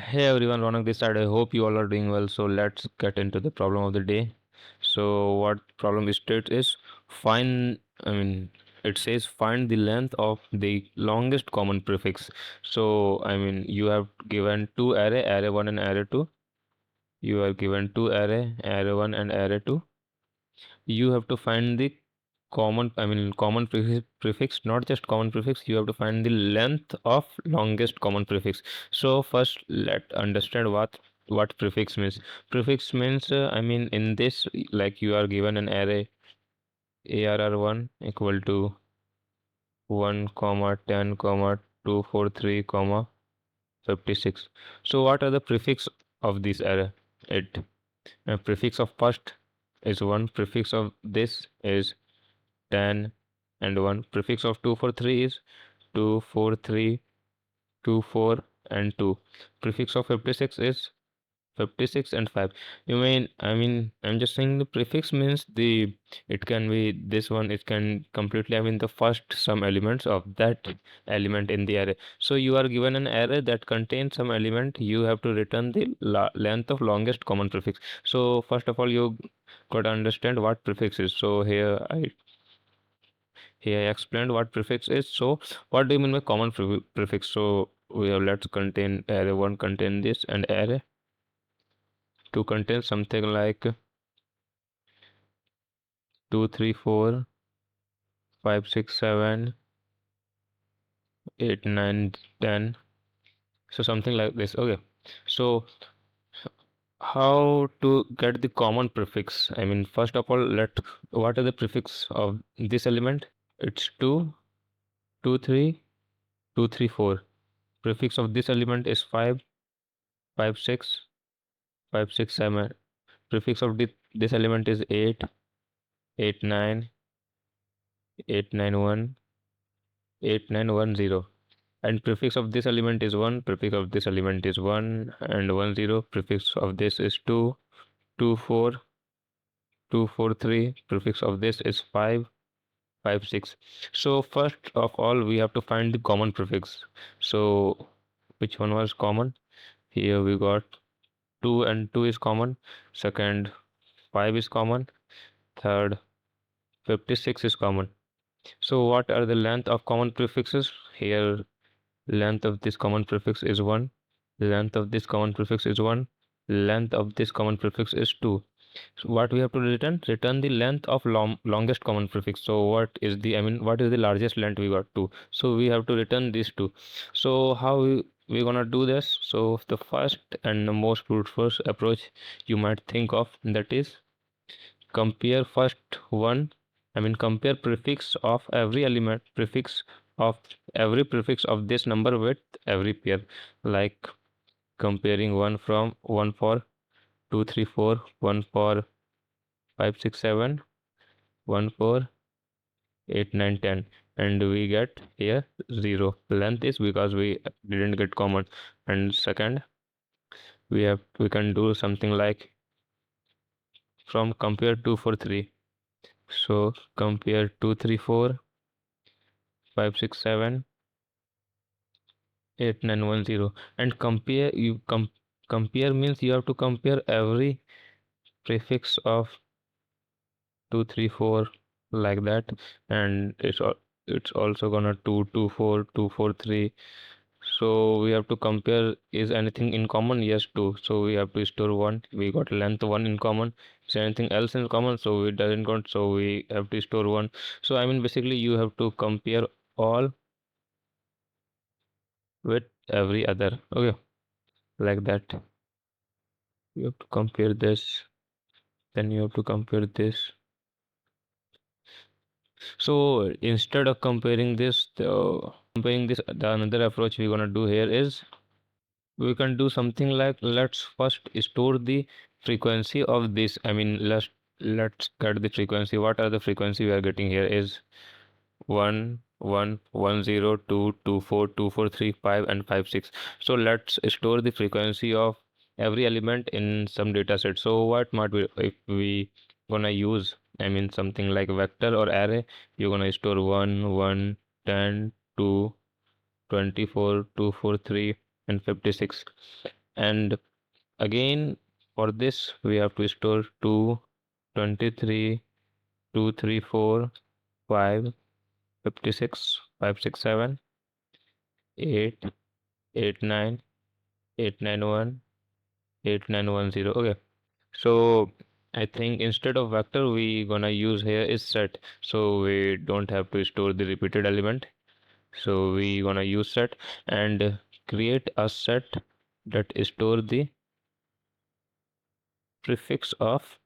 Hey everyone, Ronak this side. I hope you all are doing well. So let's get into the problem of the day. So what problem states is find, it says find the length of the longest common prefix. So you have given two array, array 1 and array 2. You are given two array, array 1 and array 2. You have to find the common prefix, not just common prefix. You have to find the length of longest common prefix. So first let understand what prefix means. Prefix means in this, like, you are given an array arr1 equal to 1 comma 10 comma 243 comma 56. So what are the prefix of this array? It Prefix of first is 1, prefix of this is 10 and 1. Prefix of 243 is 2, 4, 3, 2, 4 and 2. Prefix of 56 is 56 and 5. I'm just saying the prefix means it can be this one, it can completely the first some elements of that element in the array. So you are given an array that contains some element, you have to return the length of longest common prefix. So first of all, you got to understand what prefix is. So here I explained what prefix is. So what do you mean by common prefix? So we have, let's contain array 1 contain this, and array 2 contains something like 2, 3, 4, 5, 6, 7, 8, 9, 10. So something like this. Okay. So how to get the common prefix? First of all, what are the prefix of this element? It's 2, 2, 3, 2, 3, 4. Prefix of this element is 5, 5, 6, 5, 6, 7. Prefix of this element is 8, 8, 9, 8, 9, 1, 8, 9, 1, 0. And prefix of this element is 1, prefix of this element is 1 and 1, 0. Prefix of this is 2, 2, 4, 2, 4, 3. Prefix of this is 5, 5, 6. So first of all, we have to find the common prefix. So which one was common? Here we got 2 and 2 is common. Second, 5 is common. Third, 56 is common. So what are the length of common prefixes? Here length of this common prefix is 1, length of this common prefix is 1, length of this common prefix is 2. So what we have to return the length of longest common prefix. So what is what is the largest length? We got 2, so we have to return these 2. So how we gonna do this? So the first and the most brute force approach you might think of, that is compare first one, compare prefix of every element, prefix of every prefix of this number with every pair, like comparing one for 2, 3, 4, one for 5, 6, 7, one for 8, 9, 10, and we get here 0. Length is because we didn't get common. And second, we can do something like from compare 2, 4, 3. So compare 2, 3, 4, 5, 6, 7, 8, 9, 1, 0. And compare means you have to compare every prefix of 2, 3, 4, like that. And it's also gonna 2, 2, 4, 2, 4, 3. So we have to compare, is anything in common? Yes, 2. So we have to store 1. We got length 1 in common. Is anything else in common? So it doesn't count, so we have to store 1. So basically you have to compare all with every other. Okay, like that. You have to compare this, then you have to compare this. So instead of comparing this, the another approach we're gonna do here is we can do something like, let's first store the frequency of this. Let's get the frequency. What are the frequency we are getting here is 1, 1, 1, 0, 2, 2, 4, 2, 4, 3, 5, and 5, 6. So let's store the frequency of every element in some data set. So what might we, if we gonna use, something like vector or array, you're gonna store 1, 1, 10, 2, 24, 2, 4, 3, and 56. And again, for this we have to store 2, 23, 2, 3, 4, 5, 56, 5, 6, 7, 8, 8, 9, 8, 9, 1, 8, 9, 1, 0. Okay. So I think instead of vector, we gonna use here is set. So we don't have to store the repeated element. So we gonna use set and create a set that store the prefix of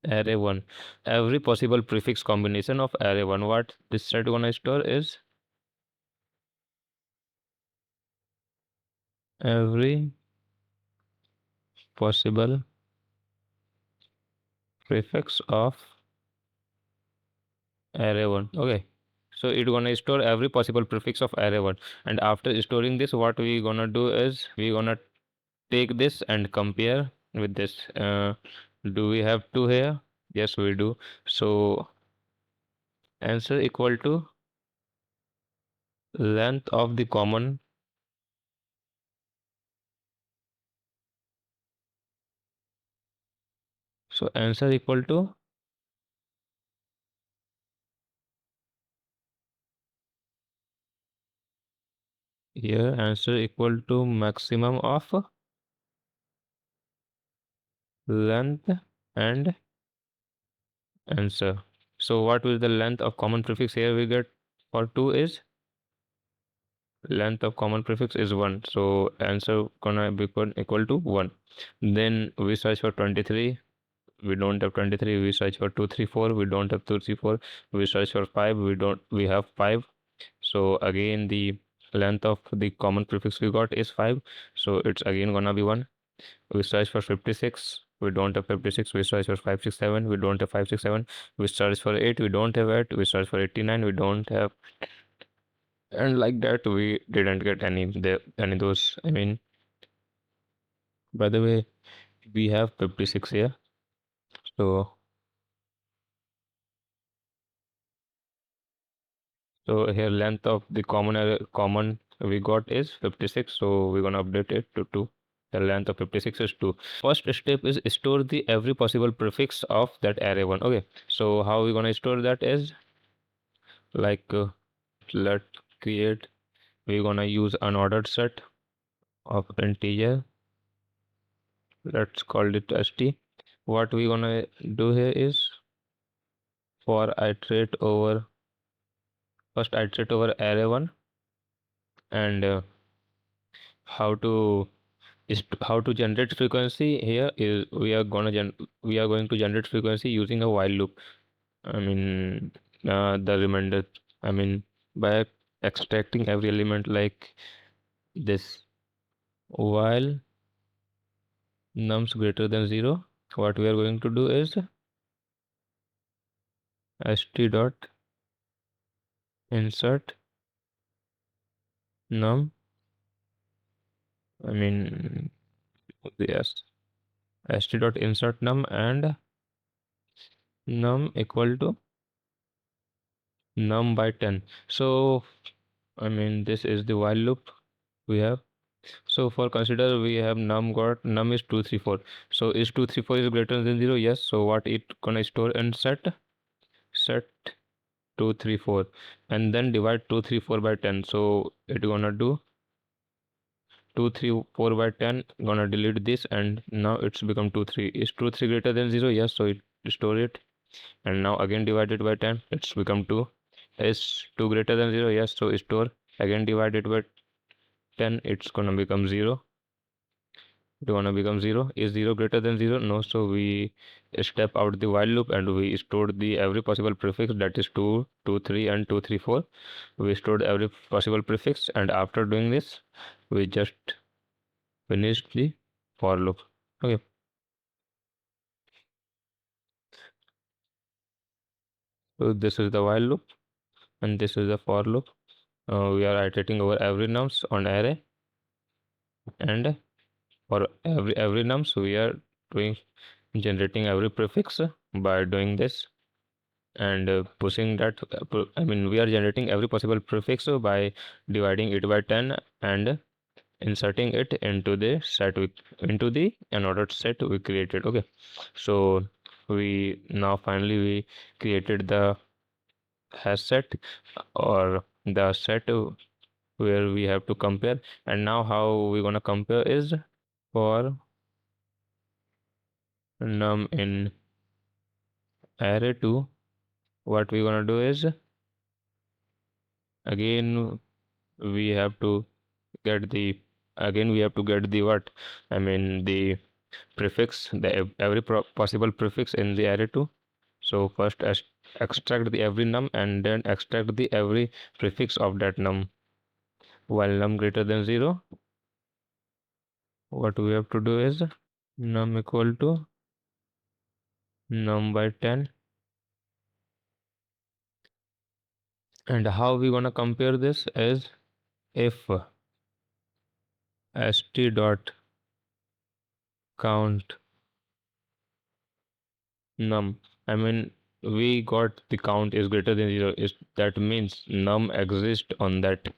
array 1. Every possible prefix combination of array 1. What this set gonna store is every possible prefix of array 1. Okay. So it gonna store every possible prefix of array 1. And after storing this, what we gonna do is we gonna take this and compare with this. Do we have 2 here? Yes, we do. So answer equal to length of the common. So answer equal to here answer equal to maximum of length and answer. So what will the length of common prefix here we get for 2 is length of common prefix is 1. So answer gonna be equal to 1. Then we search for 23. We don't have 23. We search for 234. We don't have 234. We search for 5. We have 5. So again the length of the common prefix we got is 5. So it's again gonna be 1. We search for 56. We don't have 56. We search for 567. We don't have 567. We search for 8. We don't have 8. We search for 89. We don't have. And like that, we didn't get any those. I mean, by the way, we have 56 here. So here length of the common we got is 56. So we're gonna update it to 2. The length of 56 is 2. First step is store the every possible prefix of that array 1. Okay. So how we gonna store that is like let create. We're gonna use unordered set of integer. Let's call it st. What we gonna do here is for iterate over first iterate over array 1 and how to how to generate frequency here is we are going to generate frequency using a while loop. I mean the remainder, I mean by extracting every element like this. While nums greater than 0, what we are going to do is st dot insert num, I mean yes, st dot insert num and num equal to num by 10. So I mean this is the while loop we have. So for consider we have num is 234. So is 234 is greater than 0? Yes. So what it gonna store and set 234 and then divide 234 by 10. So it gonna do 234 by 10, gonna delete this and now it's become 23. Is 23 greater than 0? Yes. So it store it and now again divided by 10, it's become 2. Is 2 greater than 0? Yes. So store again divided by 10, it's gonna become 0. It gonna become 0. Is 0 greater than 0? No. So we step out the while loop and we stored the every possible prefix, that is 2, 2, 3 and 2, 3, 4. We stored every possible prefix and after doing this we just finished the for loop. Okay. So this is the while loop and this is the for loop. We are iterating over every nums on array and for every nums we are doing generating every prefix by doing this and pushing that I mean we are generating every possible prefix by dividing it by 10 and inserting it into the into the unordered set we created. Okay, so we now finally we created the hash set, or the set where we have to compare. And now how we gonna compare is for num in array2, what we gonna do is, again we have to get the we have to get the what, I mean the prefix, the every possible prefix in the array2. So first extract the every num and then extract the every prefix of that num. While num greater than 0, what we have to do is num equal to num by 10. And how we gonna compare this is, if st dot count num, I mean we got the count is greater than 0, is that means num exists on that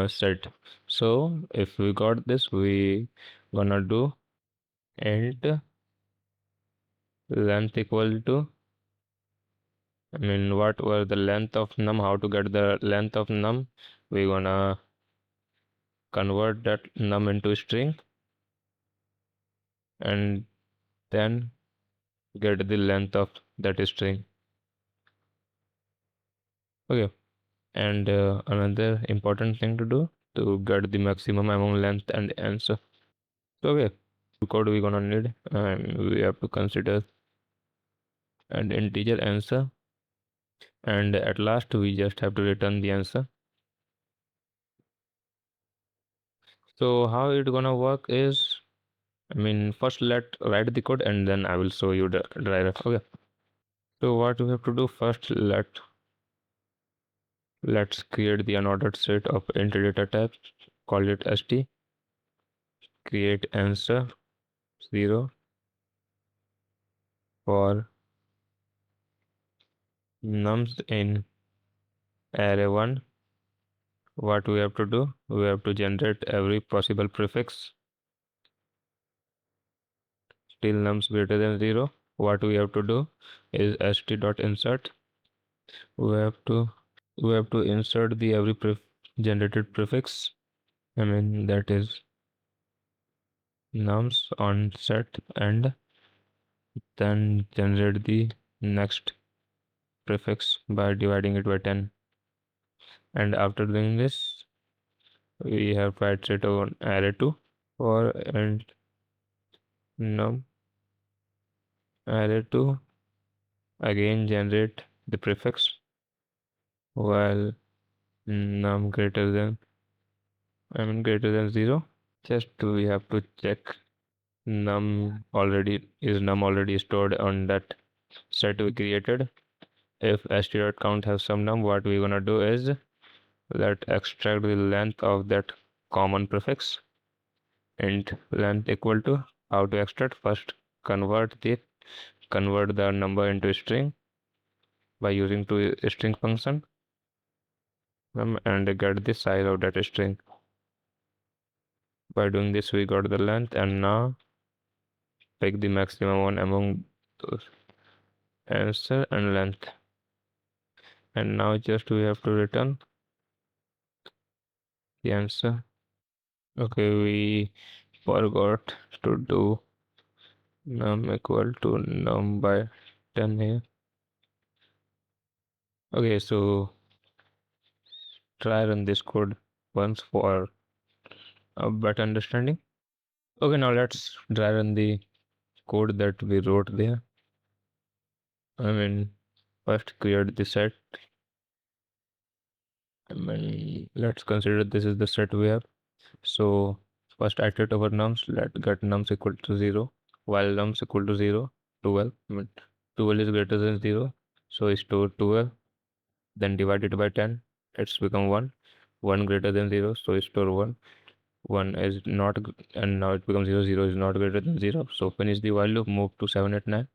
set. So if we got this, we gonna do int length equal to, I mean what were the length of num, how to get the length of num, we gonna convert that num into string and then get the length of that string. Okay, and another important thing to do to get the maximum amount length and answer. So okay, code we gonna need, and we have to consider an integer answer, and at last we just have to return the answer. So how it gonna work is, I mean first let write the code and then I will show you the driver. Okay, so what we have to do, first let's create the unordered set of int data type, call it st, create answer 0 for nums in array1. What we have to do, we have to generate every possible prefix till nums greater than 0. What we have to do is st dot insert, we have to insert the every generated prefix, I mean that is nums on set, and then generate the next prefix by dividing it by 10. And after doing this, we have to iterate on array2 for and num array2, again generate the prefix while num greater than, I mean greater than 0. Just we have to check num already stored on that set we created. If st.count has some num, what we're gonna do is let extract the length of that common prefix, int length equal to, how to extract, first convert the number into a string by using to string function, and get the size of that string. By doing this we got the length, and now pick the maximum one among those answer and length. And now just we have to return the answer. Okay, we forgot to do num equal to num by 10 here. Okay, so try run this code once for a better understanding. Okay, now let's try run the code that we wrote there. I mean, first create the set. I mean, let's consider this is the set we have. So first iterate over nums, let get nums equal to 0. While nums equal to 0, 12. I mean, 12 is greater than 0. So store 12. Then divide it by 10. It's become 1. 1 greater than 0. So store 1. 1 is not, and now it becomes 0. 0 is not greater than 0. So finish the while loop, move to 7 at 9.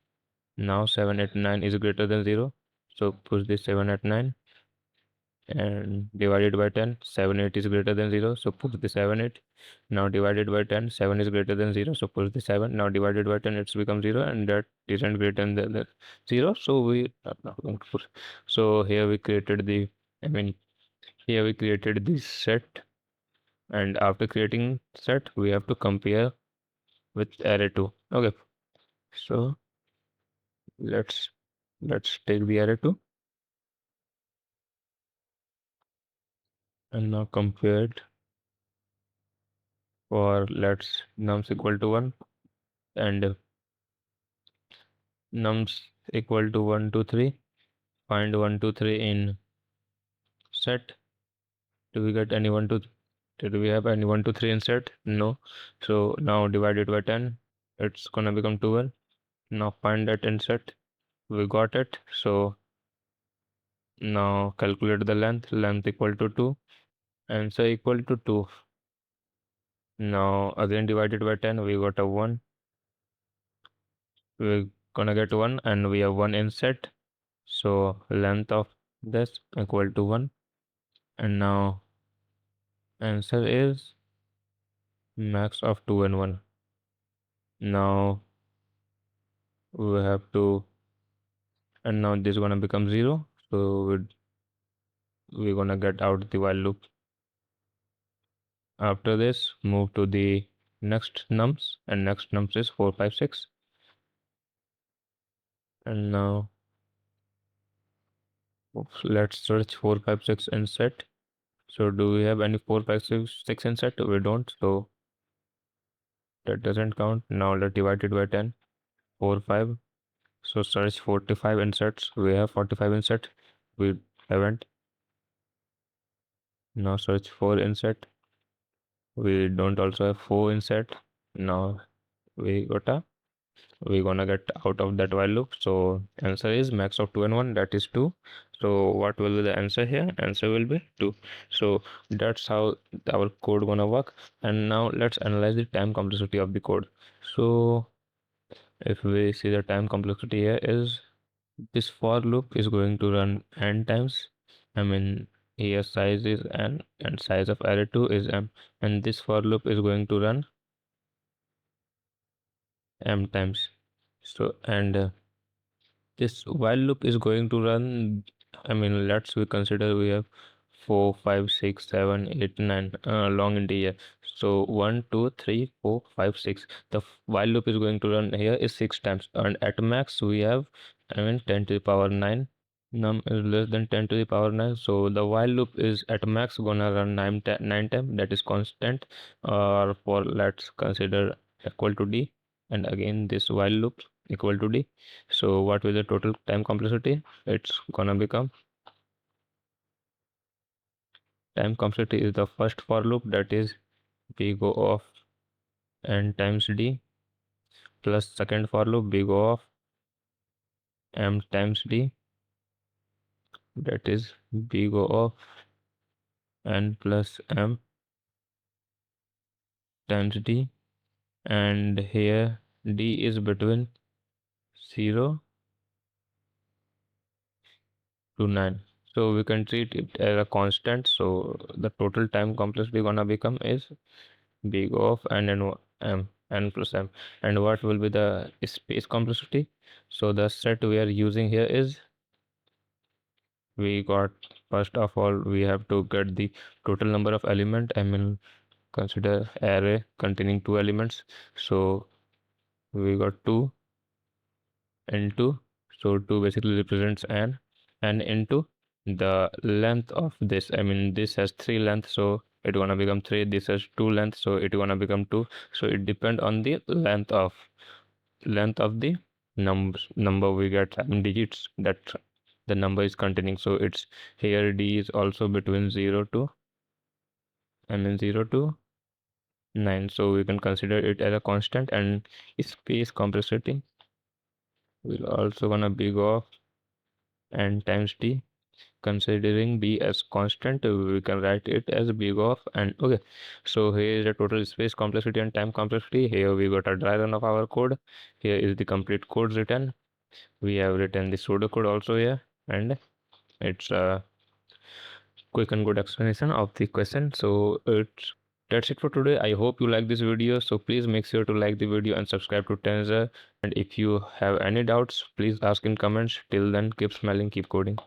Now 7 at 9 is greater than 0. So push this 7 at 9. and divided by 10. 7 8 is greater than 0, so put the 7 8. Now divided by 10, 7 is greater than 0, so put the 7. Now divided by 10, it's become 0, and that isn't greater than the 0, so we are not going to put. So here we created the, I mean, here we created this set, and after creating set, we have to compare with array2. Okay, so let's take the array2 and now compare it for let's nums equal to 1 and nums equal to 1 2 3. Find 1 2 3 in set. Do we get any 1 2? Did we have any 1 2 3 in set? No. So now divide it by 10, it's gonna become 12. Now find that in set. We got it. So now calculate the length equal to 2, answer equal to 2. Now again divided by 10, we got a 1. We're gonna get 1, and we have 1 in set, so length of this equal to 1. And now answer is max of 2 and 1. Now we have to, and now this is gonna become 0, so we're gonna get out the while loop. After this, move to the next nums, and next nums is 4 5 6. And now let's search 4 5 6 in set. So do we have any 4 5 6 in set? We don't, so that doesn't count. Now let's divide it by 10. 4 5. So search 45 insets. We have 45 inset. We haven't. Now search 4 inset. We don't also have 4 inset. Now we're gonna get out of that while loop. So answer is max of 2 and 1, that is 2. So what will be the answer here? Answer will be 2. So that's how our code gonna work. And now let's analyze the time complexity of the code. So if we see the time complexity here is, this for loop is going to run n times. I mean, here size is n and size of array2 is m, and this for loop is going to run m times. So and this while loop is going to run, I mean, let's we consider we have 4 5 6 7 8 9 long integer. So 1 2 3 4 5 6. The while loop is going to run here is 6 times, and at max we have, I mean, 10 to the power 9. Num is less than 10 to the power 9, so the while loop is at max gonna run 9 times, that is constant. Or for let's consider equal to d, and again this while loop equal to d. So what will the total time complexity? It's gonna become, time complexity is the first for loop, that is big O of n times d, plus second for loop big O of m times d, that is big O of n plus m times d, and here d is between 0 to 9. So we can treat it as a constant. So the total time complexity gonna become is big O of n and n plus m. And what will be the space complexity? So the set we are using here is, we got, first of all we have to get the total number of element. I mean, consider array containing 2 elements. So we got 2 into, so 2 basically represents n, and into the length of this, I mean this has 3 length, so it gonna become 3. This has 2 length, so it gonna become 2. So it depend on the length of the number we get, I mean digits that the number is containing. So it's here d is also between 0 to, I mean 0 to 9, so we can consider it as a constant. And space complexity will also gonna big of n times d. Considering b as constant, we can write it as big of n. Okay, so here is the total space complexity and time complexity. Here we got a dry run of our code. Here is the complete code written. We have written the pseudocode also here, and it's quick and good explanation of the question. So that's it for today. I hope you like this video. So please make sure to like the video and subscribe to Tensor. And if you have any doubts, please ask in comments. Till then, keep smiling, keep coding.